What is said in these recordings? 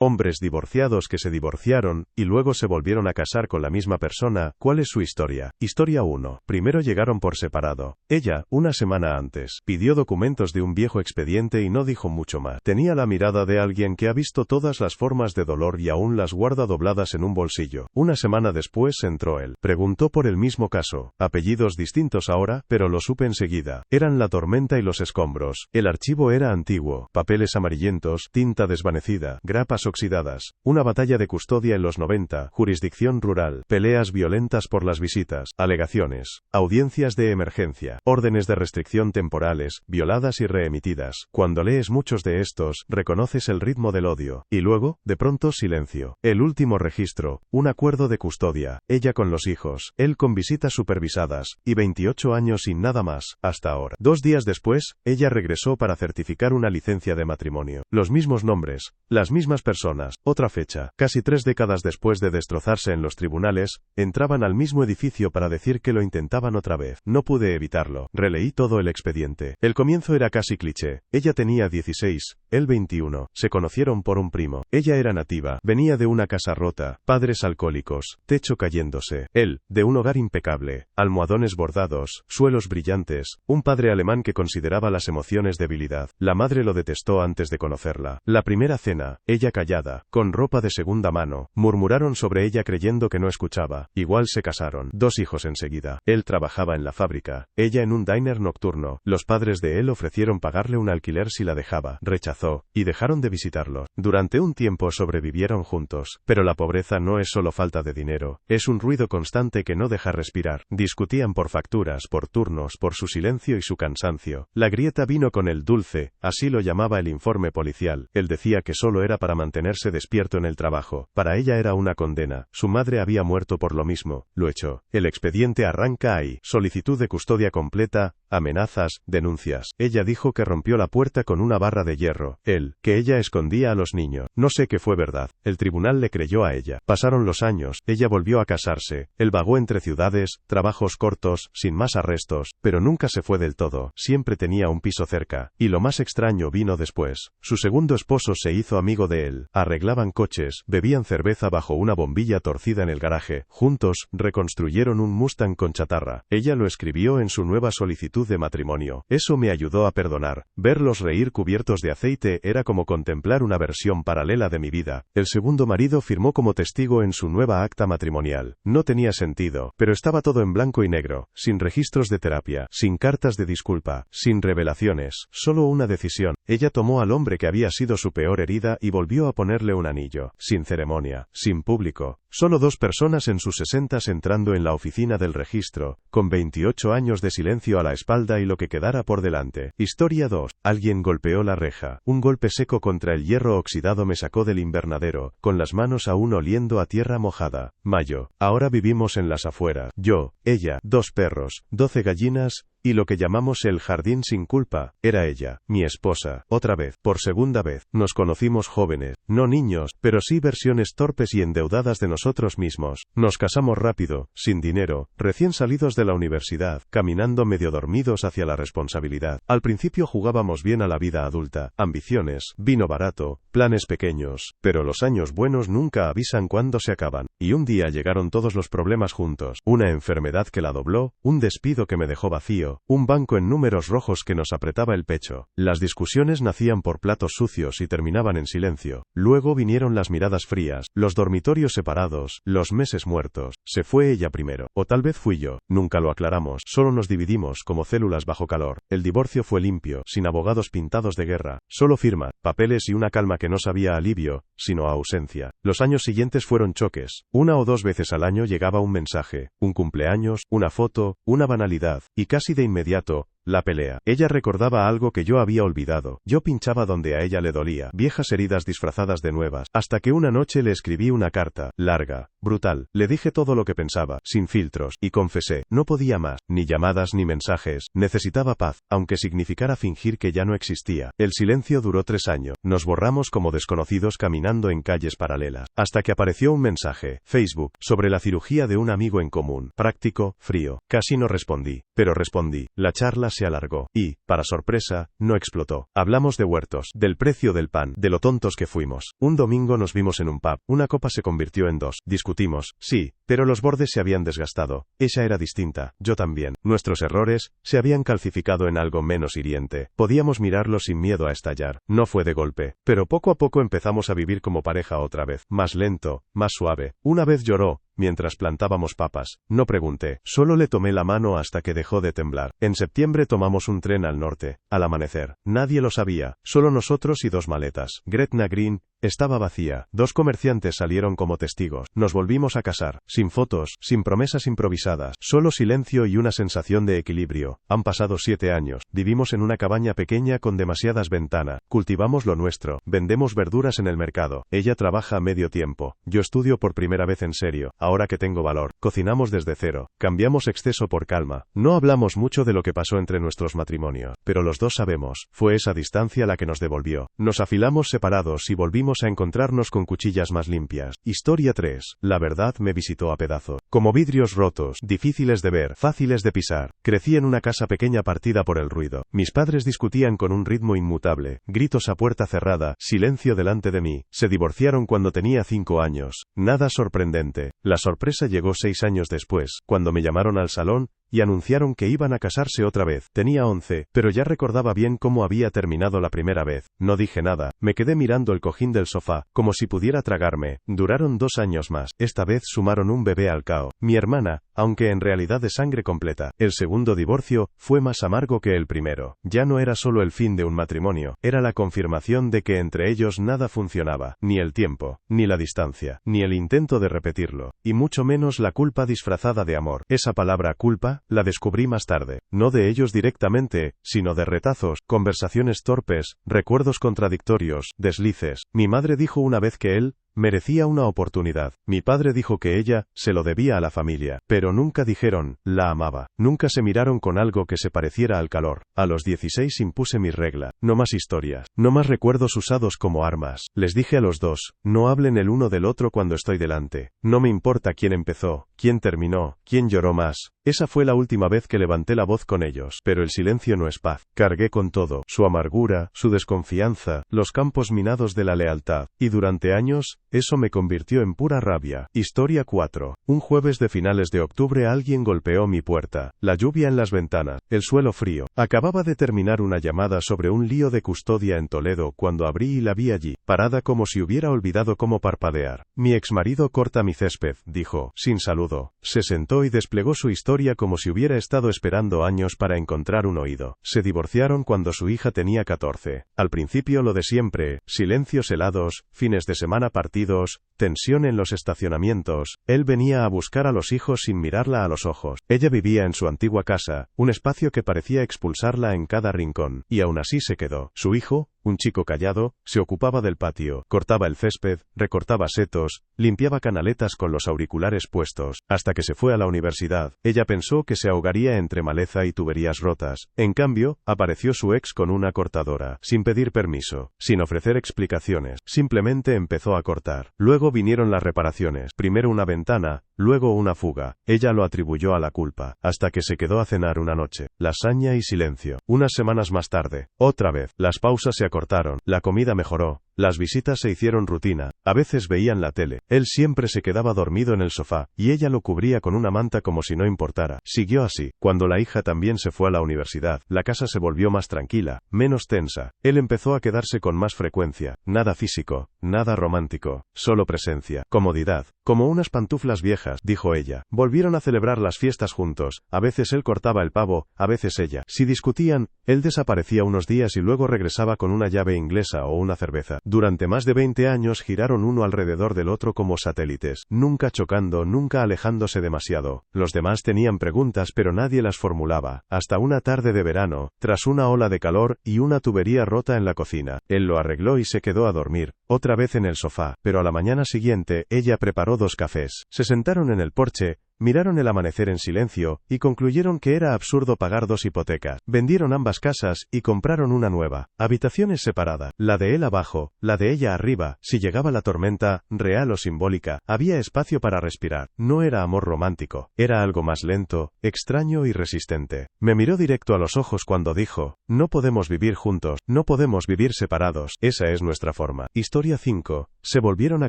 Hombres divorciados que se divorciaron, y luego se volvieron a casar con la misma persona. ¿Cuál es su historia? Historia 1. Primero llegaron por separado. Ella, una semana antes, pidió documentos de un viejo expediente y no dijo mucho más. Tenía la mirada de alguien que ha visto todas las formas de dolor y aún las guarda dobladas en un bolsillo. Una semana después entró él. Preguntó por el mismo caso. Apellidos distintos ahora, pero lo supe enseguida. Eran la tormenta y los escombros. El archivo era antiguo. Papeles amarillentos, tinta desvanecida, grapas oxidadas. Una batalla de custodia en los 90, jurisdicción rural, peleas violentas por las visitas, alegaciones, audiencias de emergencia, órdenes de restricción temporales, violadas y reemitidas. Cuando lees muchos de estos, reconoces el ritmo del odio. Y luego, de pronto silencio. El último registro, un acuerdo de custodia, ella con los hijos, él con visitas supervisadas, y 28 años sin nada más, hasta ahora. 2 días después, ella regresó para certificar una licencia de matrimonio. Los mismos nombres, las mismas personas, otra fecha. Casi 3 décadas después de destrozarse en los tribunales, entraban al mismo edificio para decir que lo intentaban otra vez. No pude evitarlo. Releí todo el expediente. El comienzo era casi cliché. Ella tenía 16, él 21. Se conocieron por un primo. Ella era nativa. Venía de una casa rota, padres alcohólicos, techo cayéndose. Él, de un hogar impecable, almohadones bordados, suelos brillantes, un padre alemán que consideraba las emociones debilidad. La madre lo detestó antes de conocerla. La primera cena, ella callada, con ropa de segunda mano, murmuraron sobre ella creyendo que no escuchaba. Igual se casaron. 2 hijos enseguida. Él trabajaba en la fábrica, ella en un diner nocturno. Los padres de él ofrecieron pagarle un alquiler si la dejaba. Rechazó, y dejaron de visitarlos. Durante un tiempo sobrevivieron juntos. Pero la pobreza no es solo falta de dinero, es un ruido constante que no deja respirar. Discutían por facturas, por turnos, por su silencio y su cansancio. La grieta vino con el dulce, así lo llamaba el informe policial. Él decía que solo era para mantenerse despierto en el trabajo. Para ella era una condena. Su madre había muerto por lo mismo. Lo echó. El expediente arranca ahí. Solicitud de custodia completa, amenazas, denuncias. Ella dijo que rompió la puerta con una barra de hierro. Él, que ella escondía a los niños. No sé qué fue verdad. El tribunal le creyó a ella. Pasaron los años. Ella volvió a casarse. Él vagó entre ciudades, trabajos cortos, sin más arrestos, pero nunca se fue del todo. Siempre tenía un piso cerca. Y lo más extraño vino después. Su segundo esposo se hizo amigo de él. Arreglaban coches, bebían cerveza bajo una bombilla torcida en el garaje. Juntos, reconstruyeron un Mustang con chatarra. Ella lo escribió en su nueva solicitud de matrimonio. Eso me ayudó a perdonar. Verlos reír cubiertos de aceite era como contemplar una versión paralela de mi vida. El segundo marido firmó como testigo en su nueva acta matrimonial. No tenía sentido, pero estaba todo en blanco y negro, sin registros de terapia, sin cartas de disculpa, sin revelaciones, solo una decisión. Ella tomó al hombre que había sido su peor herida y volvió a ponerle un anillo, sin ceremonia, sin público. Solo 2 personas en sus 60s entrando en la oficina del registro, con 28 años de silencio a la espalda y lo que quedara por delante. Historia 2. Alguien golpeó la reja. Un golpe seco contra el hierro oxidado me sacó del invernadero, con las manos aún oliendo a tierra mojada. Mayo. Ahora vivimos en las afueras. Yo, ella, 2 perros, 12 gallinas, y lo que llamamos el jardín sin culpa. Era ella, mi esposa, otra vez, por segunda vez. Nos conocimos jóvenes, no niños, pero sí versiones torpes y endeudadas de nosotros mismos. Nos casamos rápido, sin dinero, recién salidos de la universidad, caminando medio dormidos hacia la responsabilidad. Al principio jugábamos bien a la vida adulta, ambiciones, vino barato, planes pequeños, pero los años buenos nunca avisan cuándo se acaban. Y un día llegaron todos los problemas juntos. Una enfermedad que la dobló, un despido que me dejó vacío, un banco en números rojos que nos apretaba el pecho. Las discusiones nacían por platos sucios y terminaban en silencio. Luego vinieron las miradas frías, los dormitorios separados, los meses muertos. Se fue ella primero. O tal vez fui yo. Nunca lo aclaramos. Solo nos dividimos como células bajo calor. El divorcio fue limpio, sin abogados pintados de guerra. Solo firma, papeles y una calma que no sabía alivio, sino ausencia. Los años siguientes fueron choques. 1 o 2 veces al año llegaba un mensaje, un cumpleaños, una foto, una banalidad, y casi de inmediato, la pelea. Ella recordaba algo que yo había olvidado. Yo pinchaba donde a ella le dolía, viejas heridas disfrazadas de nuevas, hasta que una noche le escribí una carta, larga, brutal. Le dije todo lo que pensaba, sin filtros, y confesé, no podía más, ni llamadas ni mensajes, necesitaba paz, aunque significara fingir que ya no existía. El silencio duró 3 años. Nos borramos como desconocidos caminando en calles paralelas, hasta que apareció un mensaje, Facebook, sobre la cirugía de un amigo en común. Práctico, frío. Casi no respondí, pero respondí. La charla se alargó. Y, para sorpresa, no explotó. Hablamos de huertos, del precio del pan, de lo tontos que fuimos. Un domingo nos vimos en un pub. Una copa se convirtió en dos. Discutimos, sí, pero los bordes se habían desgastado. Ella era distinta, yo también. Nuestros errores se habían calcificado en algo menos hiriente. Podíamos mirarlo sin miedo a estallar. No fue de golpe, pero poco a poco empezamos a vivir como pareja otra vez. Más lento, más suave. Una vez lloró, mientras plantábamos papas. No pregunté, solo le tomé la mano hasta que dejó de temblar. En septiembre tomamos un tren al norte. Al amanecer. Nadie lo sabía, solo nosotros y dos maletas. Gretna Green estaba vacía. Dos comerciantes salieron como testigos. Nos volvimos a casar. Sin fotos, sin promesas improvisadas. Solo silencio y una sensación de equilibrio. Han pasado 7 años. Vivimos en una cabaña pequeña con demasiadas ventanas. Cultivamos lo nuestro. Vendemos verduras en el mercado. Ella trabaja a medio tiempo. Yo estudio por primera vez en serio. Ahora que tengo valor. Cocinamos desde cero. Cambiamos exceso por calma. No hablamos mucho de lo que pasó entre nuestros matrimonios. Pero los dos sabemos. Fue esa distancia la que nos devolvió. Nos afilamos separados y volvimos a encontrarnos con cuchillas más limpias. Historia 3. La verdad me visitó a pedazos. Como vidrios rotos, difíciles de ver, fáciles de pisar. Crecí en una casa pequeña partida por el ruido. Mis padres discutían con un ritmo inmutable. Gritos a puerta cerrada, silencio delante de mí. Se divorciaron cuando tenía 5 años. Nada sorprendente. La sorpresa llegó 6 años después, cuando me llamaron al salón y anunciaron que iban a casarse otra vez. Tenía 11, pero ya recordaba bien cómo había terminado la primera vez. No dije nada, me quedé mirando el cojín del sofá, como si pudiera tragarme. Duraron 2 años más. Esta vez sumaron un bebé al cao. Mi hermana, aunque en realidad de sangre completa. El segundo divorcio fue más amargo que el primero. Ya no era solo el fin de un matrimonio, era la confirmación de que entre ellos nada funcionaba. Ni el tiempo, ni la distancia, ni el intento de repetirlo, y mucho menos la culpa disfrazada de amor. Esa palabra culpa la descubrí más tarde. No de ellos directamente, sino de retazos, conversaciones torpes, recuerdos contradictorios, deslices. Mi madre dijo una vez que él merecía una oportunidad. Mi padre dijo que ella se lo debía a la familia, pero nunca dijeron, la amaba. Nunca se miraron con algo que se pareciera al calor. A los 16 impuse mi regla. No más historias. No más recuerdos usados como armas. Les dije a los dos, no hablen el uno del otro cuando estoy delante. No me importa quién empezó, quién terminó, quién lloró más. Esa fue la última vez que levanté la voz con ellos. Pero el silencio no es paz. Cargué con todo, su amargura, su desconfianza, los campos minados de la lealtad. Y durante años, eso me convirtió en pura rabia. Historia 4. Un jueves de finales de octubre alguien golpeó mi puerta. La lluvia en las ventanas, el suelo frío. Acababa de terminar una llamada sobre un lío de custodia en Toledo cuando abrí y la vi allí, parada como si hubiera olvidado cómo parpadear. Mi exmarido corta mi césped, dijo, sin saludo. Se sentó y desplegó su historia como si hubiera estado esperando años para encontrar un oído. Se divorciaron cuando su hija tenía 14. Al principio lo de siempre, silencios helados, fines de semana partidos, tensión en los estacionamientos. Él venía a buscar a los hijos sin mirarla a los ojos. Ella vivía en su antigua casa, un espacio que parecía expulsarla en cada rincón, y aún así se quedó. Su hijo, un chico callado, se ocupaba del patio, cortaba el césped, recortaba setos, limpiaba canaletas con los auriculares puestos, hasta que se fue a la universidad. Ella pensó que se ahogaría entre maleza y tuberías rotas. En cambio, apareció su ex con una cortadora, sin pedir permiso, sin ofrecer explicaciones, simplemente empezó a cortar. Luego vinieron las reparaciones, primero una ventana, luego una fuga. Ella lo atribuyó a la culpa, hasta que se quedó a cenar una noche. Lasaña y silencio. Unas semanas más tarde, otra vez, las pausas se acortaron, la comida mejoró, las visitas se hicieron rutina, a veces veían la tele. Él siempre se quedaba dormido en el sofá, y ella lo cubría con una manta como si no importara. Siguió así. Cuando la hija también se fue a la universidad, la casa se volvió más tranquila, menos tensa. Él empezó a quedarse con más frecuencia. Nada físico, nada romántico, solo presencia, comodidad. Como unas pantuflas viejas, dijo ella. Volvieron a celebrar las fiestas juntos, a veces él cortaba el pavo, a veces ella. Si discutían, él desaparecía unos días y luego regresaba con una llave inglesa o una cerveza. Durante más de 20 años giraron uno alrededor del otro como satélites, nunca chocando, nunca alejándose demasiado. Los demás tenían preguntas pero nadie las formulaba, hasta una tarde de verano, tras una ola de calor y una tubería rota en la cocina. Él lo arregló y se quedó a dormir, otra vez en el sofá, pero a la mañana siguiente, ella preparó 2 cafés. Se sentaron en el porche, miraron el amanecer en silencio, y concluyeron que era absurdo pagar 2 hipotecas. Vendieron ambas casas, y compraron una nueva. Habitaciones separadas. La de él abajo, la de ella arriba. Si llegaba la tormenta, real o simbólica, había espacio para respirar. No era amor romántico. Era algo más lento, extraño y resistente. Me miró directo a los ojos cuando dijo, no podemos vivir juntos, no podemos vivir separados. Esa es nuestra forma. Historia 5. Se volvieron a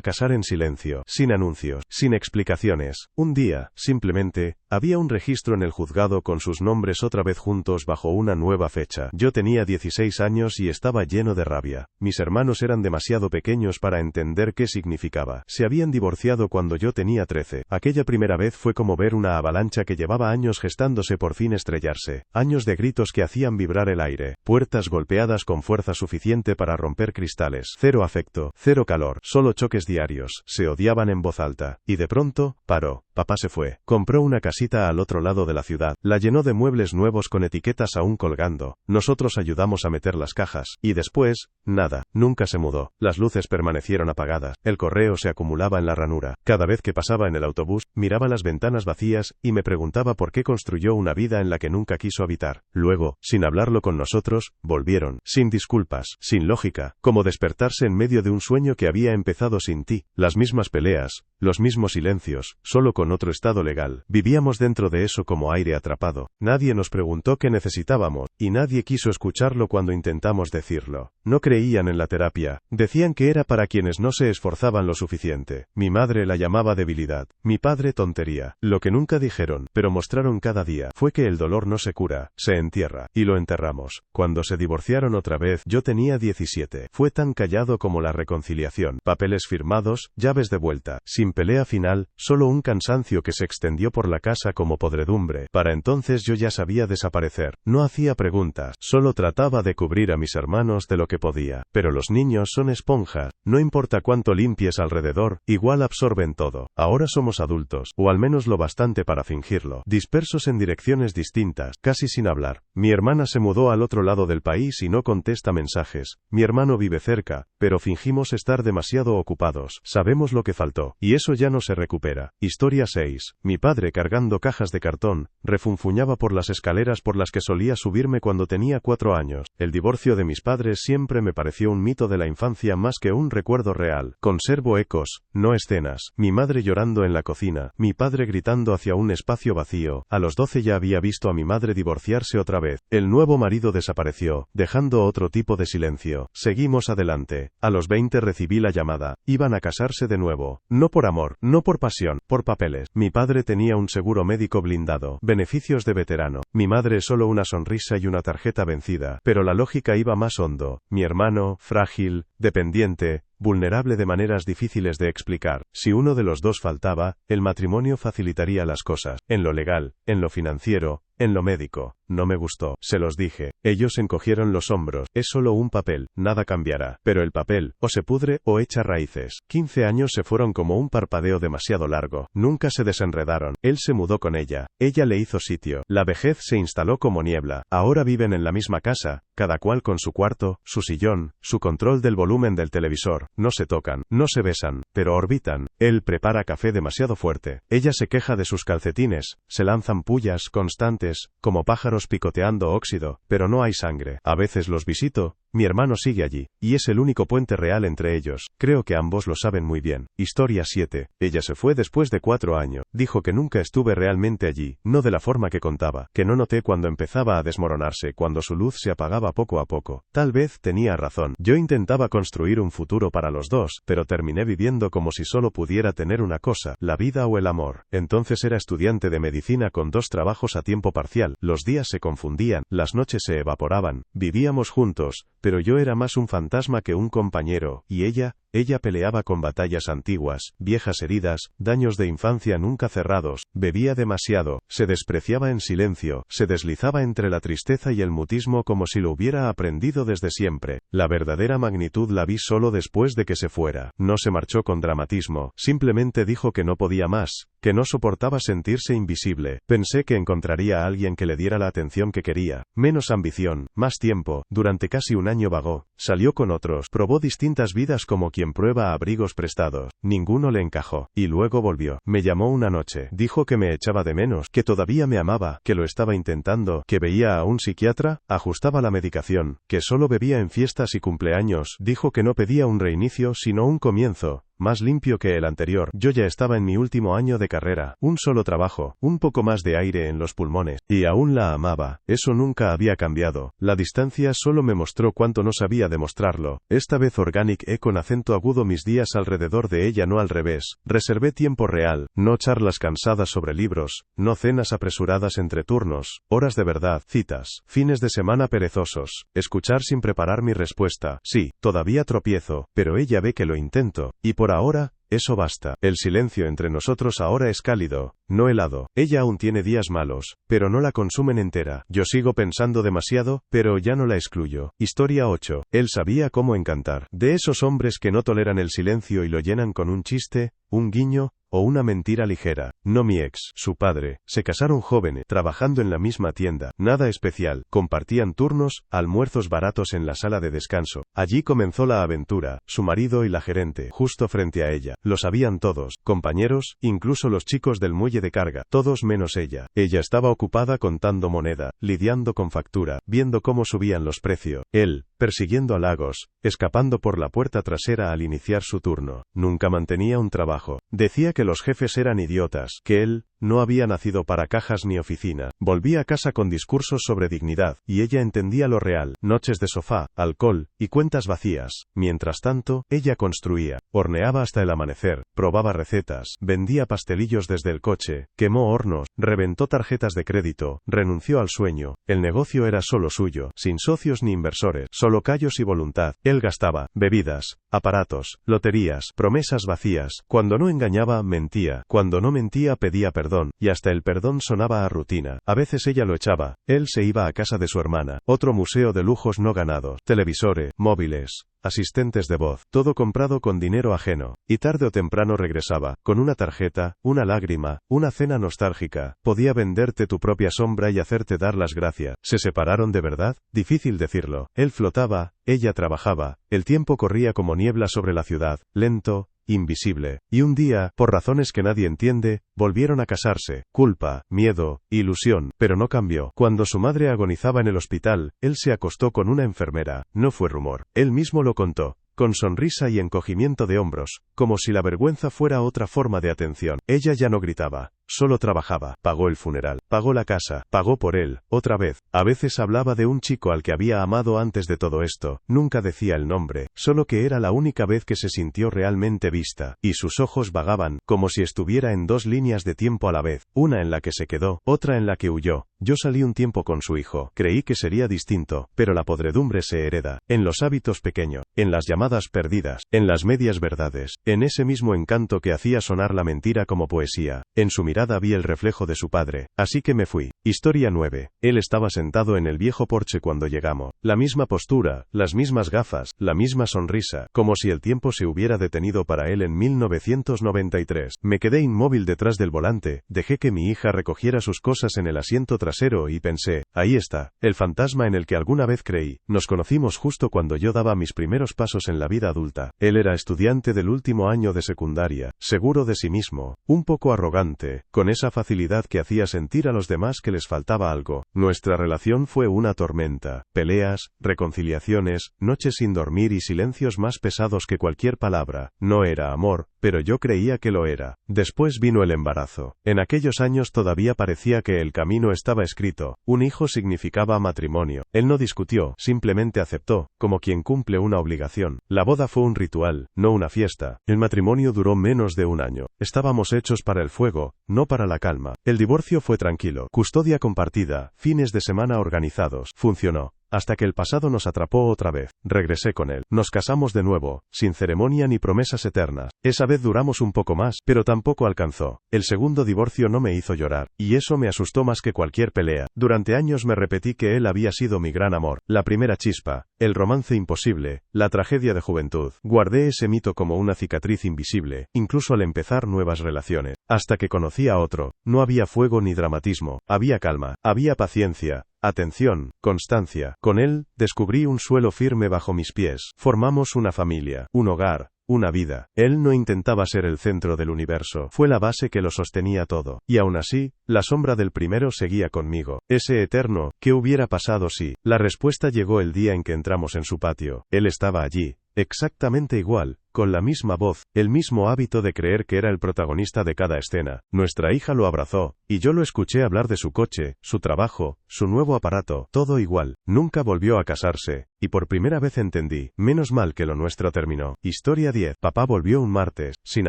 casar en silencio, sin anuncios, sin explicaciones. Un día, simplemente, había un registro en el juzgado con sus nombres otra vez juntos bajo una nueva fecha. Yo tenía 16 años y estaba lleno de rabia. Mis hermanos eran demasiado pequeños para entender qué significaba. Se habían divorciado cuando yo tenía 13. Aquella primera vez fue como ver una avalancha que llevaba años gestándose por fin estrellarse. Años de gritos que hacían vibrar el aire. Puertas golpeadas con fuerza suficiente para romper cristales. Cero afecto, cero calor, solo choques diarios. Se odiaban en voz alta. Y de pronto, paró. Papá se fue. Compró una casita al otro lado de la ciudad. La llenó de muebles nuevos con etiquetas aún colgando. Nosotros ayudamos a meter las cajas. Y después, nada. Nunca se mudó. Las luces permanecieron apagadas. El correo se acumulaba en la ranura. Cada vez que pasaba en el autobús, miraba las ventanas vacías, y me preguntaba por qué construyó una vida en la que nunca quiso habitar. Luego, sin hablarlo con nosotros, volvieron. Sin disculpas. Sin lógica. Como despertarse en medio de un sueño que había empezado sin ti. Las mismas peleas. Los mismos silencios. Solo con otro estado legal. Vivíamos dentro de eso como aire atrapado. Nadie nos preguntó qué necesitábamos, y nadie quiso escucharlo cuando intentamos decirlo. No creían en la terapia. Decían que era para quienes no se esforzaban lo suficiente. Mi madre la llamaba debilidad. Mi padre tontería. Lo que nunca dijeron, pero mostraron cada día, fue que el dolor no se cura, se entierra. Y lo enterramos. Cuando se divorciaron otra vez, yo tenía 17. Fue tan callado como la reconciliación. Papeles firmados, llaves de vuelta. Sin pelea final, solo un cansancio que se extendió por la casa como podredumbre. Para entonces yo ya sabía desaparecer. No hacía preguntas, solo trataba de cubrir a mis hermanos de lo que podía. Pero los niños son esponjas. No importa cuánto limpies alrededor, igual absorben todo. Ahora somos adultos, o al menos lo bastante para fingirlo. Dispersos en direcciones distintas, casi sin hablar. Mi hermana se mudó al otro lado del país y no contesta mensajes. Mi hermano vive cerca, pero fingimos estar demasiado ocupados. Sabemos lo que faltó, y eso ya no se recupera. Historia 6. Mi padre, cargando cajas de cartón, refunfuñaba por las escaleras por las que solía subirme cuando tenía 4 años. El divorcio de mis padres siempre me pareció un mito de la infancia más que un recuerdo real. Conservo ecos, no escenas. Mi madre llorando en la cocina, mi padre gritando hacia un espacio vacío. A los 12 ya había visto a mi madre divorciarse otra vez. El nuevo marido desapareció, dejando otro tipo de silencio. Seguimos adelante. A los 20 recibí la llamada. Iban a casarse de nuevo. No por amor, no por pasión, por papeles. Mi padre tenía un seguro médico blindado, beneficios de veterano. Mi madre solo una sonrisa y una tarjeta vencida. Pero la lógica iba más hondo. Mi hermano, frágil, dependiente, vulnerable de maneras difíciles de explicar. Si uno de los dos faltaba, el matrimonio facilitaría las cosas. En lo legal, en lo financiero, en lo médico. No me gustó. Se los dije. Ellos encogieron los hombros. Es solo un papel. Nada cambiará. Pero el papel, o se pudre, o echa raíces. 15 años se fueron como un parpadeo demasiado largo. Nunca se desenredaron. Él se mudó con ella. Ella le hizo sitio. La vejez se instaló como niebla. Ahora viven en la misma casa, cada cual con su cuarto, su sillón, su control del volumen del televisor. No se tocan, no se besan, pero orbitan. Él prepara café demasiado fuerte. Ella se queja de sus calcetines. Se lanzan pullas constantes, como pájaros picoteando óxido, pero no hay sangre. A veces los visito. Mi hermano sigue allí, y es el único puente real entre ellos. Creo que ambos lo saben muy bien. Historia 7. Ella se fue después de 4 años. Dijo que nunca estuve realmente allí, no de la forma que contaba, que no noté cuando empezaba a desmoronarse, cuando su luz se apagaba poco a poco. Tal vez tenía razón. Yo intentaba construir un futuro para los dos, pero terminé viviendo como si solo pudiera tener una cosa, la vida o el amor. Entonces era estudiante de medicina con 2 trabajos a tiempo parcial. Los días se confundían, las noches se evaporaban. Vivíamos juntos, pero yo era más un fantasma que un compañero, y ella peleaba con batallas antiguas, viejas heridas, daños de infancia nunca cerrados, bebía demasiado, se despreciaba en silencio, se deslizaba entre la tristeza y el mutismo como si lo hubiera aprendido desde siempre. La verdadera magnitud la vi solo después de que se fuera. No se marchó con dramatismo, simplemente dijo que no podía más, que no soportaba sentirse invisible. Pensé que encontraría a alguien que le diera la atención que quería, menos ambición, más tiempo. Durante casi un año vagó, salió con otros, probó distintas vidas como quien quien prueba abrigos prestados. Ninguno le encajó. Y luego volvió. Me llamó una noche. Dijo que me echaba de menos, que todavía me amaba, que lo estaba intentando, que veía a un psiquiatra, ajustaba la medicación, que solo bebía en fiestas y cumpleaños. Dijo que no pedía un reinicio sino un comienzo, más limpio que el anterior. Yo ya estaba en mi último año de carrera, un solo trabajo, un poco más de aire en los pulmones, y aún la amaba. Eso nunca había cambiado. La distancia solo me mostró cuánto no sabía demostrarlo. Esta vez Organic con acento agudo mis días alrededor de ella, no al revés. Reservé tiempo real, no charlas cansadas sobre libros, no cenas apresuradas entre turnos, horas de verdad, citas, fines de semana perezosos, escuchar sin preparar mi respuesta. Sí, todavía tropiezo, pero ella ve que lo intento, y por ahora, eso basta. El silencio entre nosotros ahora es cálido, no helado. Ella aún tiene días malos, pero no la consumen entera. Yo sigo pensando demasiado, pero ya no la excluyo. Historia 8. Él sabía cómo encantar. De esos hombres que no toleran el silencio y lo llenan con un chiste, un guiño, o una mentira ligera. No mi ex, su padre. Se casaron jóvenes, trabajando en la misma tienda. Nada especial. Compartían turnos, almuerzos baratos en la sala de descanso. Allí comenzó la aventura. Su marido y la gerente, justo frente a ella. Lo sabían todos. Compañeros, incluso los chicos del muelle de carga. Todos menos ella. Ella estaba ocupada contando moneda, lidiando con factura, viendo cómo subían los precios. Él, persiguiendo halagos, escapando por la puerta trasera al iniciar su turno. Nunca mantenía un trabajo. Decía que los jefes eran idiotas, que él no había nacido para cajas ni oficina. Volvía a casa con discursos sobre dignidad, y ella entendía lo real. Noches de sofá, alcohol, y cuentas vacías. Mientras tanto, ella construía, horneaba hasta el amanecer, probaba recetas, vendía pastelillos desde el coche, quemó hornos, reventó tarjetas de crédito, renunció al sueño. El negocio era solo suyo, sin socios ni inversores, solo callos y voluntad. Él gastaba, bebidas, aparatos, loterías, promesas vacías. Cuando no engañaba, mentía. Cuando no mentía, pedía perdón, y hasta el perdón sonaba a rutina. A veces ella lo echaba. Él se iba a casa de su hermana, otro museo de lujos no ganados, televisores, móviles, asistentes de voz, todo comprado con dinero ajeno, y tarde o temprano regresaba, con una tarjeta, una lágrima, una cena nostálgica. Podía venderte tu propia sombra y hacerte dar las gracias. ¿Se separaron de verdad? Difícil decirlo. Él flotaba, ella trabajaba, el tiempo corría como niebla sobre la ciudad, lento, invisible. Y un día, por razones que nadie entiende, volvieron a casarse. Culpa, miedo, ilusión, pero no cambió. Cuando su madre agonizaba en el hospital, él se acostó con una enfermera. No fue rumor. Él mismo lo contó, con sonrisa y encogimiento de hombros, como si la vergüenza fuera otra forma de atención. Ella ya no gritaba, solo trabajaba. Pagó el funeral, pagó la casa, pagó por él, otra vez. A veces hablaba de un chico al que había amado antes de todo esto. Nunca decía el nombre, solo que era la única vez que se sintió realmente vista, y sus ojos vagaban, como si estuviera en dos líneas de tiempo a la vez, una en la que se quedó, otra en la que huyó. Yo salí un tiempo con su hijo, creí que sería distinto, pero la podredumbre se hereda, en los hábitos pequeños, en las llamadas perdidas, en las medias verdades, en ese mismo encanto que hacía sonar la mentira como poesía. En su mirada vi el reflejo de su padre, así que me fui. Historia 9. Él estaba sentado en el viejo porche cuando llegamos. La misma postura, las mismas gafas, la misma sonrisa, como si el tiempo se hubiera detenido para él en 1993. Me quedé inmóvil detrás del volante, dejé que mi hija recogiera sus cosas en el asiento trasero y pensé, ahí está, el fantasma en el que alguna vez creí. Nos conocimos justo cuando yo daba mis primeros pasos en la vida adulta. Él era estudiante del último año de secundaria, seguro de sí mismo, un poco arrogante, con esa facilidad que hacía sentir a los demás que les faltaba algo. Nuestra relación fue una tormenta, peleas, reconciliaciones, noches sin dormir y silencios más pesados que cualquier palabra. No era amor, pero yo creía que lo era. Después vino el embarazo. En aquellos años todavía parecía que el camino estaba escrito. Un hijo significaba matrimonio. Él no discutió, simplemente aceptó, como quien cumple una obligación. La boda fue un ritual, no una fiesta. El matrimonio duró menos de un año. Estábamos hechos para el fuego, no para la calma. El divorcio fue tranquilo. Custodia compartida, fines de semana organizados. Funcionó. Hasta que el pasado nos atrapó otra vez. Regresé con él. Nos casamos de nuevo, sin ceremonia ni promesas eternas. Esa vez duramos un poco más, pero tampoco alcanzó. El segundo divorcio no me hizo llorar, y eso me asustó más que cualquier pelea. Durante años me repetí que él había sido mi gran amor, la primera chispa, el romance imposible, la tragedia de juventud. Guardé ese mito como una cicatriz invisible, incluso al empezar nuevas relaciones. Hasta que conocí a otro, no había fuego ni dramatismo, había calma, había paciencia, atención, constancia. Con él, descubrí un suelo firme bajo mis pies. Formamos una familia, un hogar, una vida. Él no intentaba ser el centro del universo, fue la base que lo sostenía todo. Y aún así, la sombra del primero seguía conmigo. Ese eterno, ¿qué hubiera pasado si? La respuesta llegó el día en que entramos en su patio. Él estaba allí. Exactamente igual, con la misma voz, el mismo hábito de creer que era el protagonista de cada escena. Nuestra hija lo abrazó, y yo lo escuché hablar de su coche, su trabajo, su nuevo aparato, todo igual. Nunca volvió a casarse, y por primera vez entendí, menos mal que lo nuestro terminó. Historia 10. Papá volvió un martes, sin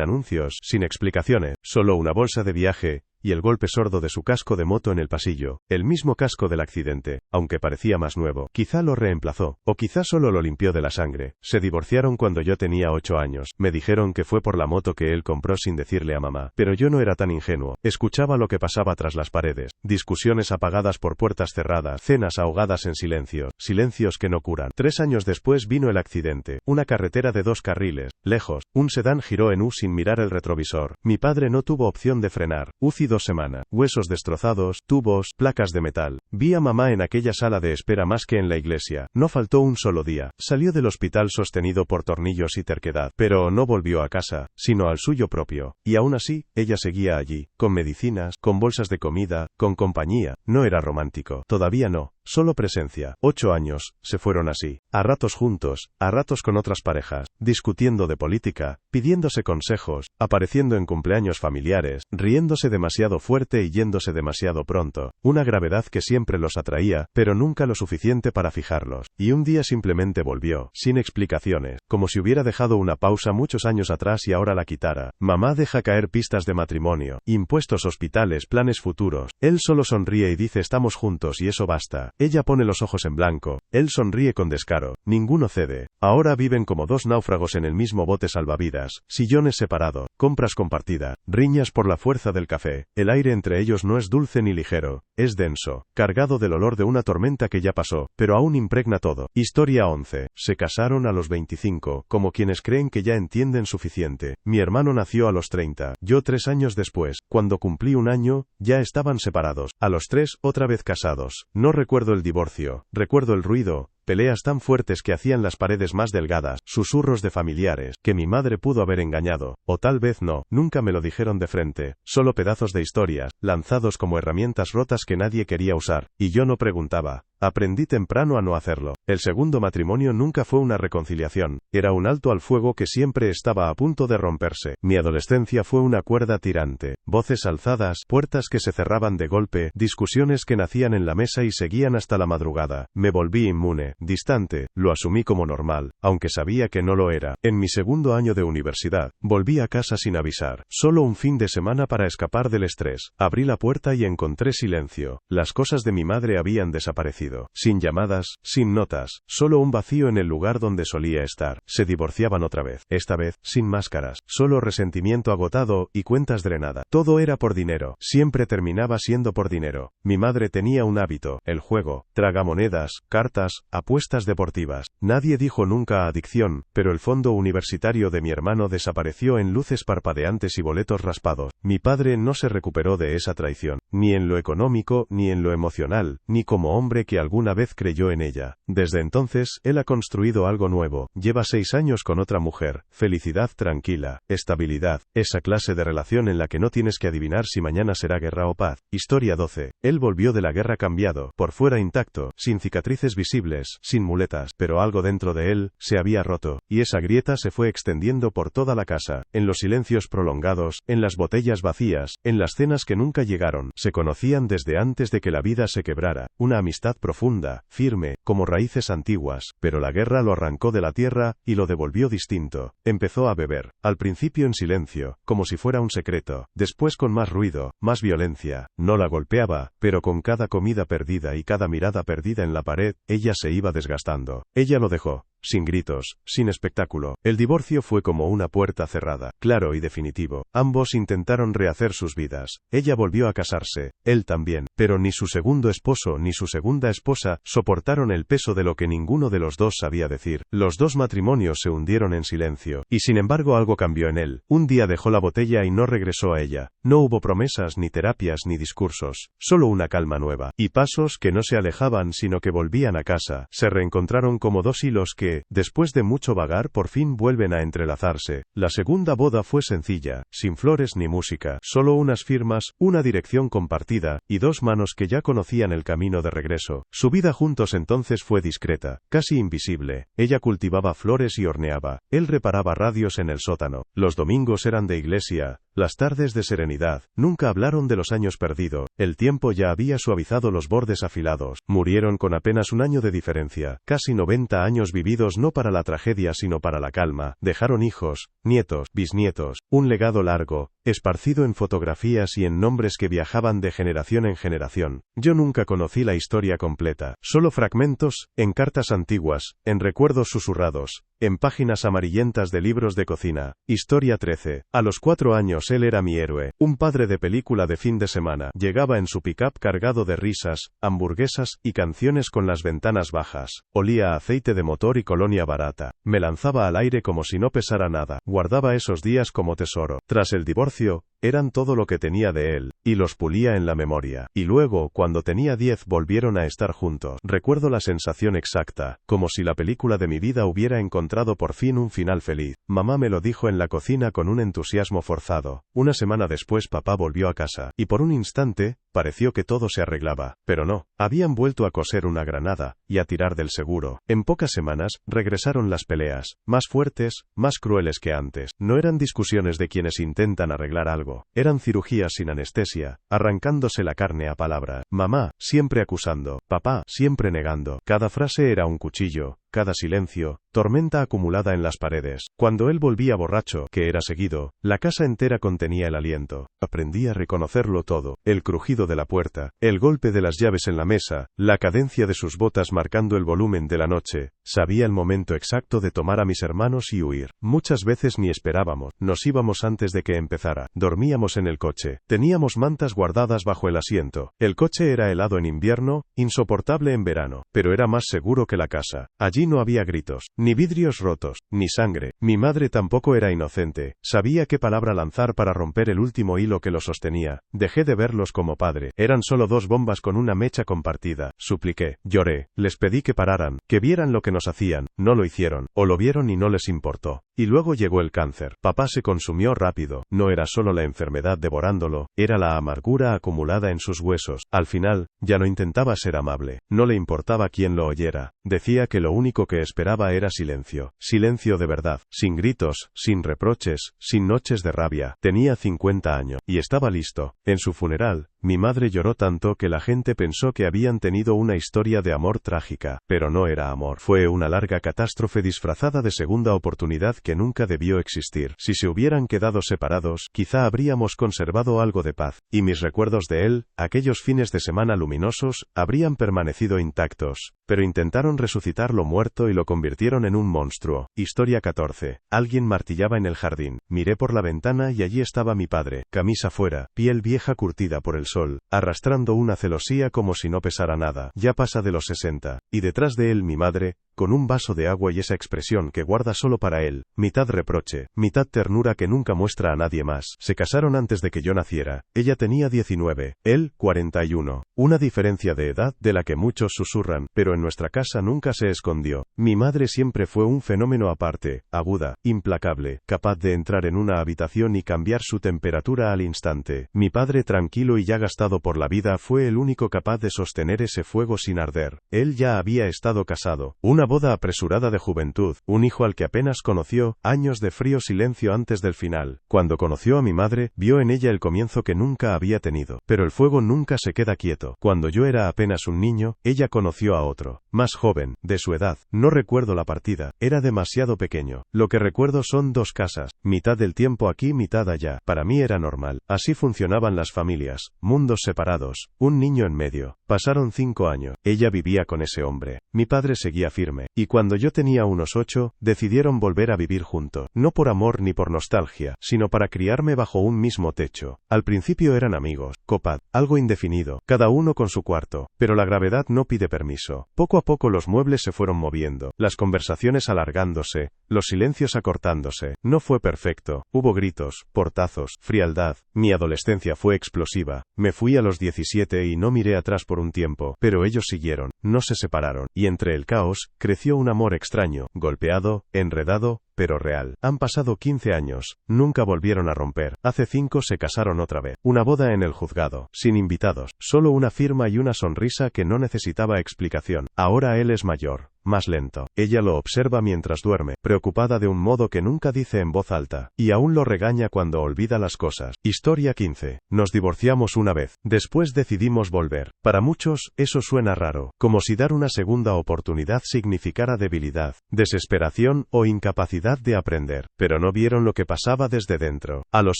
anuncios, sin explicaciones, solo una bolsa de viaje, y el golpe sordo de su casco de moto en el pasillo, el mismo casco del accidente, aunque parecía más nuevo. Quizá lo reemplazó, o quizá solo lo limpió de la sangre. Se divorciaron cuando yo tenía 8 años. Me dijeron que fue por la moto que él compró sin decirle a mamá. Pero yo no era tan ingenuo. Escuchaba lo que pasaba tras las paredes. Discusiones apagadas por puertas cerradas, cenas ahogadas en silencio, silencios que no curan. 3 años después vino el accidente. Una carretera de 2 carriles, lejos. Un sedán giró en U sin mirar el retrovisor. Mi padre no tuvo opción de frenar. UCI 2 semanas. Huesos destrozados, tubos, placas de metal. Vi a mamá en aquella sala de espera más que en la iglesia. No faltó un solo día. Salió del hospital sostenido por tornillos y terquedad. Pero no volvió a casa, sino al suyo propio. Y aún así, ella seguía allí, con medicinas, con bolsas de comida, con compañía. No era romántico. Todavía no. Solo presencia. 8 años, se fueron así. A ratos juntos, a ratos con otras parejas, discutiendo de política, pidiéndose consejos, apareciendo en cumpleaños familiares, riéndose demasiado fuerte y yéndose demasiado pronto. Una gravedad que siempre los atraía, pero nunca lo suficiente para fijarlos. Y un día simplemente volvió, sin explicaciones, como si hubiera dejado una pausa muchos años atrás y ahora la quitara. Mamá deja caer pistas de matrimonio, impuestos, hospitales, planes futuros. Él solo sonríe y dice estamos juntos y eso basta. Ella pone los ojos en blanco, él sonríe con descaro, ninguno cede. Ahora viven como 2 náufragos en el mismo bote salvavidas, sillones separados, compras compartida, riñas por la fuerza del café. El aire entre ellos no es dulce ni ligero, es denso, cargado del olor de una tormenta que ya pasó, pero aún impregna todo. Historia 11. Se casaron a los 25, como quienes creen que ya entienden suficiente. Mi hermano nació a los 30, yo 3 años después. Cuando cumplí 1 año, ya estaban separados. A los 3, otra vez casados. No recuerdo el divorcio, recuerdo el ruido, peleas tan fuertes que hacían las paredes más delgadas, susurros de familiares, que mi madre pudo haber engañado, o tal vez no, nunca me lo dijeron de frente, solo pedazos de historias, lanzados como herramientas rotas que nadie quería usar, y yo no preguntaba. Aprendí temprano a no hacerlo. El segundo matrimonio nunca fue una reconciliación, era un alto al fuego que siempre estaba a punto de romperse. Mi adolescencia fue una cuerda tirante, voces alzadas, puertas que se cerraban de golpe, discusiones que nacían en la mesa y seguían hasta la madrugada. Me volví inmune, distante, lo asumí como normal, aunque sabía que no lo era. En mi segundo año de universidad, volví a casa sin avisar, solo un fin de semana para escapar del estrés. Abrí la puerta y encontré silencio. Las cosas de mi madre habían desaparecido. Sin llamadas, sin notas, solo un vacío en el lugar donde solía estar. Se divorciaban otra vez, esta vez, sin máscaras, solo resentimiento agotado y cuentas drenadas. Todo era por dinero, siempre terminaba siendo por dinero. Mi madre tenía un hábito, el juego, tragamonedas, cartas, apuestas deportivas. Nadie dijo nunca adicción, pero el fondo universitario de mi hermano desapareció en luces parpadeantes y boletos raspados. Mi padre no se recuperó de esa traición, ni en lo económico, ni en lo emocional, ni como hombre que alguna vez creyó en ella. Desde entonces, él ha construido algo nuevo. Lleva 6 años con otra mujer. Felicidad tranquila. Estabilidad. Esa clase de relación en la que no tienes que adivinar si mañana será guerra o paz. Historia 12. Él volvió de la guerra cambiado, por fuera intacto, sin cicatrices visibles, sin muletas, pero algo dentro de él se había roto, y esa grieta se fue extendiendo por toda la casa, en los silencios prolongados, en las botellas vacías, en las cenas que nunca llegaron. Se conocían desde antes de que la vida se quebrara. Una amistad profunda, firme, como raíces antiguas, pero la guerra lo arrancó de la tierra, y lo devolvió distinto. Empezó a beber, al principio en silencio, como si fuera un secreto, después con más ruido, más violencia. No la golpeaba, pero con cada comida perdida y cada mirada perdida en la pared, ella se iba desgastando. Ella lo dejó. Sin gritos, sin espectáculo. El divorcio fue como una puerta cerrada, claro y definitivo. Ambos intentaron rehacer sus vidas. Ella volvió a casarse, él también, pero ni su segundo esposo ni su segunda esposa soportaron el peso de lo que ninguno de los dos sabía decir. Los dos matrimonios se hundieron en silencio. Y sin embargo algo cambió en él. Un día dejó la botella y no regresó a ella. No hubo promesas, ni terapias, ni discursos. Solo una calma nueva. Y pasos que no se alejaban sino que volvían a casa. Se reencontraron como dos hilos que, después de mucho vagar, por fin vuelven a entrelazarse. La segunda boda fue sencilla, sin flores ni música. Solo unas firmas, una dirección compartida, y dos manos que ya conocían el camino de regreso. Su vida juntos entonces fue discreta, casi invisible. Ella cultivaba flores y horneaba. Él reparaba radios en el sótano. Los domingos eran de iglesia, las tardes de serenidad. Nunca hablaron de los años perdidos. El tiempo ya había suavizado los bordes afilados. Murieron con apenas un año de diferencia. Casi 90 años vividos no para la tragedia sino para la calma. Dejaron hijos, nietos, bisnietos. Un legado largo, esparcido en fotografías y en nombres que viajaban de generación en generación. Yo nunca conocí la historia completa. Solo fragmentos, en cartas antiguas, en recuerdos susurrados, en páginas amarillentas de libros de cocina. Historia 13. A los 4 años él era mi héroe. Un padre de película de fin de semana. Llegaba en su pick-up cargado de risas, hamburguesas y canciones con las ventanas bajas. Olía a aceite de motor y colonia barata. Me lanzaba al aire como si no pesara nada. Guardaba esos días como tesoro. Tras el divorcio, eran todo lo que tenía de él, y los pulía en la memoria. Y luego, cuando tenía 10, volvieron a estar juntos. Recuerdo la sensación exacta, como si la película de mi vida hubiera encontrado por fin un final feliz. Mamá me lo dijo en la cocina con un entusiasmo forzado. Una semana después papá volvió a casa, y por un instante, pareció que todo se arreglaba. Pero no, habían vuelto a coser una granada, y a tirar del seguro. En pocas semanas, regresaron las peleas, más fuertes, más crueles que antes. No eran discusiones de quienes intentan arreglar algo. Eran cirugías sin anestesia, arrancándose la carne a palabra. Mamá, siempre acusando. Papá, siempre negando. Cada frase era un cuchillo. Cada silencio, tormenta acumulada en las paredes. Cuando él volvía borracho, que era seguido, la casa entera contenía el aliento. Aprendí a reconocerlo todo. El crujido de la puerta, el golpe de las llaves en la mesa, la cadencia de sus botas marcando el volumen de la noche. Sabía el momento exacto de tomar a mis hermanos y huir. Muchas veces ni esperábamos. Nos íbamos antes de que empezara. Dormíamos en el coche. Teníamos mantas guardadas bajo el asiento. El coche era helado en invierno, insoportable en verano, pero era más seguro que la casa. Allí no había gritos, ni vidrios rotos, ni sangre. Mi madre tampoco era inocente. Sabía qué palabra lanzar para romper el último hilo que lo sostenía. Dejé de verlos como padre. Eran solo dos bombas con una mecha compartida. Supliqué, lloré, les pedí que pararan, que vieran lo que nos hacían. No lo hicieron, o lo vieron y no les importó. Y luego llegó el cáncer. Papá se consumió rápido. No era solo la enfermedad devorándolo, era la amargura acumulada en sus huesos. Al final, ya no intentaba ser amable. No le importaba quién lo oyera. Decía que lo único que esperaba era silencio. Silencio de verdad. Sin gritos, sin reproches, sin noches de rabia. Tenía 50 años. Y estaba listo. En su funeral, mi madre lloró tanto que la gente pensó que habían tenido una historia de amor trágica. Pero no era amor. Fue una larga catástrofe disfrazada de segunda oportunidad que nunca debió existir. Si se hubieran quedado separados, quizá habríamos conservado algo de paz. Y mis recuerdos de él, aquellos fines de semana luminosos, habrían permanecido intactos. Pero intentaron resucitar lo muerto y lo convirtieron en un monstruo. Historia 14. Alguien martillaba en el jardín. Miré por la ventana y allí estaba mi padre, camisa fuera, piel vieja curtida por el sol, arrastrando una celosía como si no pesara nada. Ya pasa de los 60. Y detrás de él mi madre, con un vaso de agua y esa expresión que guarda solo para él, mitad reproche, mitad ternura que nunca muestra a nadie más. Se casaron antes de que yo naciera. Ella tenía 19, él 41. Una diferencia de edad de la que muchos susurran, pero en nuestra casa nunca se escondió. Mi madre siempre fue un fenómeno aparte, aguda, implacable, capaz de entrar en una habitación y cambiar su temperatura al instante. Mi padre, tranquilo y ya gastado por la vida, fue el único capaz de sostener ese fuego sin arder. Él ya había estado casado. Una boda apresurada de juventud, un hijo al que apenas conoció, años de frío silencio antes del final. Cuando conoció a mi madre, vio en ella el comienzo que nunca había tenido. Pero el fuego nunca se queda quieto. Cuando yo era apenas un niño, ella conoció a otro, más joven, de su edad. No recuerdo la partida, era demasiado pequeño. Lo que recuerdo son dos casas, mitad del tiempo aquí, mitad allá. Para mí era normal. Así funcionaban las familias, mundos separados, un niño en medio. Pasaron 5 años. Ella vivía con ese hombre. Mi padre seguía firme. irme. Y cuando yo tenía unos 8, decidieron volver a vivir juntos. No por amor ni por nostalgia, sino para criarme bajo un mismo techo. Al principio eran amigos, copad, algo indefinido, cada uno con su cuarto, pero la gravedad no pide permiso. Poco a poco los muebles se fueron moviendo, las conversaciones alargándose, los silencios acortándose. No fue perfecto, hubo gritos, portazos, frialdad. Mi adolescencia fue explosiva. Me fui a los 17 y no miré atrás por un tiempo, pero ellos siguieron, no se separaron, y entre el caos, creció un amor extraño, golpeado, enredado, pero real. Han pasado 15 años, nunca volvieron a romper. Hace 5 se casaron otra vez. Una boda en el juzgado, sin invitados, solo una firma y una sonrisa que no necesitaba explicación. Ahora él es mayor, más lento. Ella lo observa mientras duerme, preocupada de un modo que nunca dice en voz alta, y aún lo regaña cuando olvida las cosas. Historia 15. Nos divorciamos una vez. Después decidimos volver. Para muchos, eso suena raro, como si dar una segunda oportunidad significara debilidad, desesperación o incapacidad de aprender. Pero no vieron lo que pasaba desde dentro. A los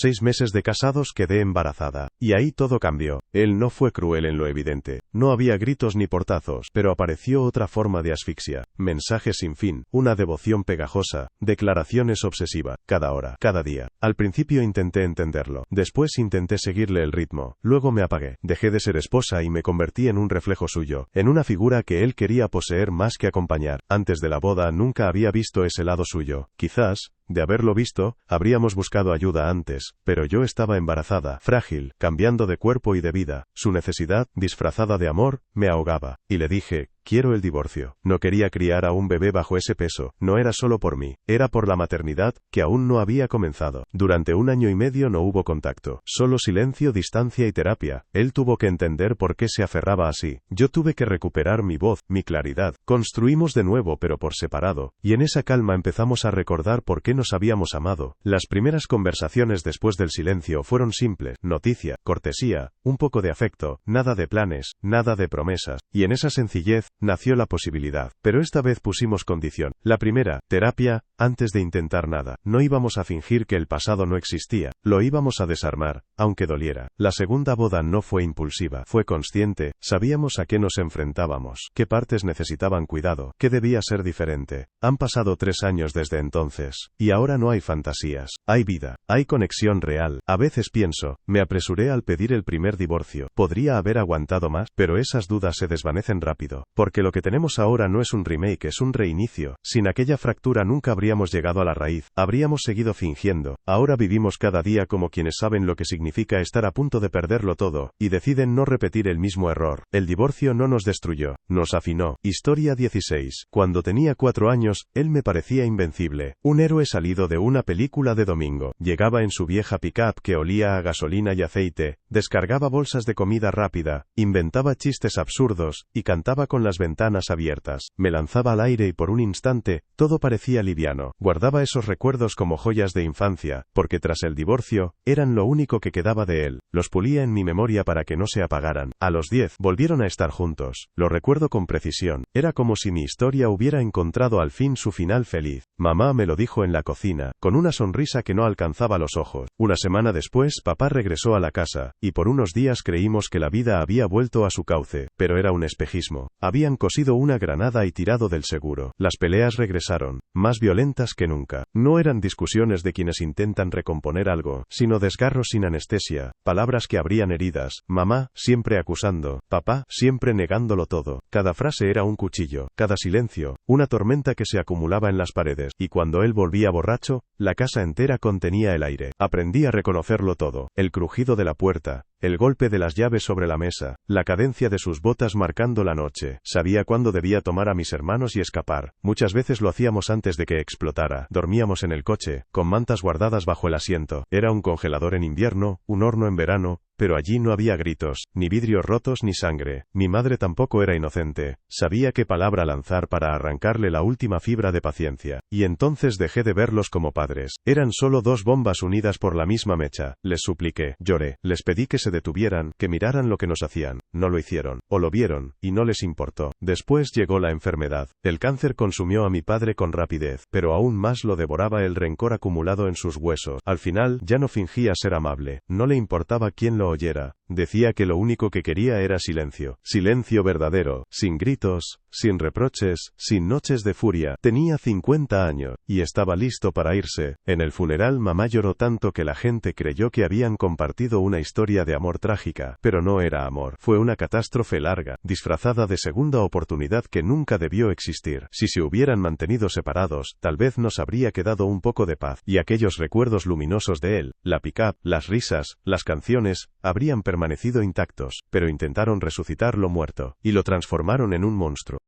6 meses de casados quedé embarazada. Y ahí todo cambió. Él no fue cruel en lo evidente. No había gritos ni portazos, pero apareció otra forma de asfixia. Mensajes sin fin, una devoción pegajosa, declaraciones obsesivas, cada hora, cada día. Al principio intenté entenderlo, después intenté seguirle el ritmo, luego me apagué. Dejé de ser esposa y me convertí en un reflejo suyo, en una figura que él quería poseer más que acompañar. Antes de la boda nunca había visto ese lado suyo. Quizás, de haberlo visto, habríamos buscado ayuda antes, pero yo estaba embarazada, frágil, cambiando de cuerpo y de vida. Su necesidad, disfrazada de amor, me ahogaba, y le dije, quiero el divorcio. No quería criar a un bebé bajo ese peso, no era solo por mí, era por la maternidad, que aún no había comenzado. Durante 1 año y medio no hubo contacto, solo silencio, distancia y terapia. Él tuvo que entender por qué se aferraba así. Yo tuve que recuperar mi voz, mi claridad. Construimos de nuevo pero por separado, y en esa calma empezamos a recordar por qué nos habíamos amado. Las primeras conversaciones después del silencio fueron simples, noticia, cortesía, un poco de afecto, nada de planes, nada de promesas, y en esa sencillez, nació la posibilidad. Pero esta vez pusimos condición. La primera, terapia, antes de intentar nada. No íbamos a fingir que el pasado no existía, lo íbamos a desarmar, aunque doliera. La segunda boda no fue impulsiva, fue consciente, sabíamos a qué nos enfrentábamos, qué partes necesitaban cuidado, qué debía ser diferente. Han pasado 3 años desde entonces, y ahora no hay fantasías, hay vida, hay conexión real. A veces pienso, me apresuré al pedir el primer divorcio, podría haber aguantado más, pero esas dudas se desvanecen rápido. Porque lo que tenemos ahora no es un remake, es un reinicio. Sin aquella fractura nunca habríamos llegado a la raíz, habríamos seguido fingiendo. Ahora vivimos cada día como quienes saben lo que significa estar a punto de perderlo todo, y deciden no repetir el mismo error. El divorcio no nos destruyó, nos afinó. Historia 16. Cuando tenía 4 años, él me parecía invencible. Un héroe salido de una película de domingo. Llegaba en su vieja pick-up que olía a gasolina y aceite, descargaba bolsas de comida rápida, inventaba chistes absurdos, y cantaba con las ventanas abiertas. Me lanzaba al aire y por un instante, todo parecía liviano. Guardaba esos recuerdos como joyas de infancia, porque tras el divorcio, eran lo único que quedaba de él. Los pulía en mi memoria para que no se apagaran. A los 10, volvieron a estar juntos. Lo recuerdo con precisión. Era como si mi historia hubiera encontrado al fin su final feliz. Mamá me lo dijo en la cocina, con una sonrisa que no alcanzaba los ojos. Una semana después, papá regresó a la casa, y por unos días creímos que la vida había vuelto a su cauce, pero era un espejismo. Habían cosido una granada y tirado del seguro. Las peleas regresaron, más violentas que nunca. No eran discusiones de quienes intentan recomponer algo, sino desgarros sin anestesia, palabras que abrían heridas, mamá, siempre acusando, papá, siempre negándolo todo. Cada frase era un cuchillo, cada silencio, una tormenta que se acumulaba en las paredes, y cuando él volvía borracho, la casa entera contenía el aire. Aprendí a reconocerlo todo, el crujido de la puerta, el golpe de las llaves sobre la mesa, la cadencia de sus botas marcando la noche. Sabía cuándo debía tomar a mis hermanos y escapar. Muchas veces lo hacíamos antes de que explotara. Dormíamos en el coche, con mantas guardadas bajo el asiento. Era un congelador en invierno, un horno en verano, pero allí no había gritos, ni vidrios rotos ni sangre. Mi madre tampoco era inocente. Sabía qué palabra lanzar para arrancarle la última fibra de paciencia. Y entonces dejé de verlos como padres. Eran solo 2 bombas unidas por la misma mecha. Les supliqué, lloré, les pedí que se detuvieran, que miraran lo que nos hacían. No lo hicieron, o lo vieron, y no les importó. Después llegó la enfermedad. El cáncer consumió a mi padre con rapidez, pero aún más lo devoraba el rencor acumulado en sus huesos. Al final, ya no fingía ser amable. No le importaba quién lo oyera. Decía que lo único que quería era silencio. Silencio verdadero, sin gritos, sin reproches, sin noches de furia. Tenía 50 años, y estaba listo para irse. En el funeral mamá lloró tanto que la gente creyó que habían compartido una historia de amor trágica, pero no era amor. Fue una catástrofe larga, disfrazada de segunda oportunidad que nunca debió existir. Si se hubieran mantenido separados, tal vez nos habría quedado un poco de paz, y aquellos recuerdos luminosos de él, la pick-up, las risas, las canciones, habrían permanecido intactos, pero intentaron resucitar lo muerto, y lo transformaron en un monstruo.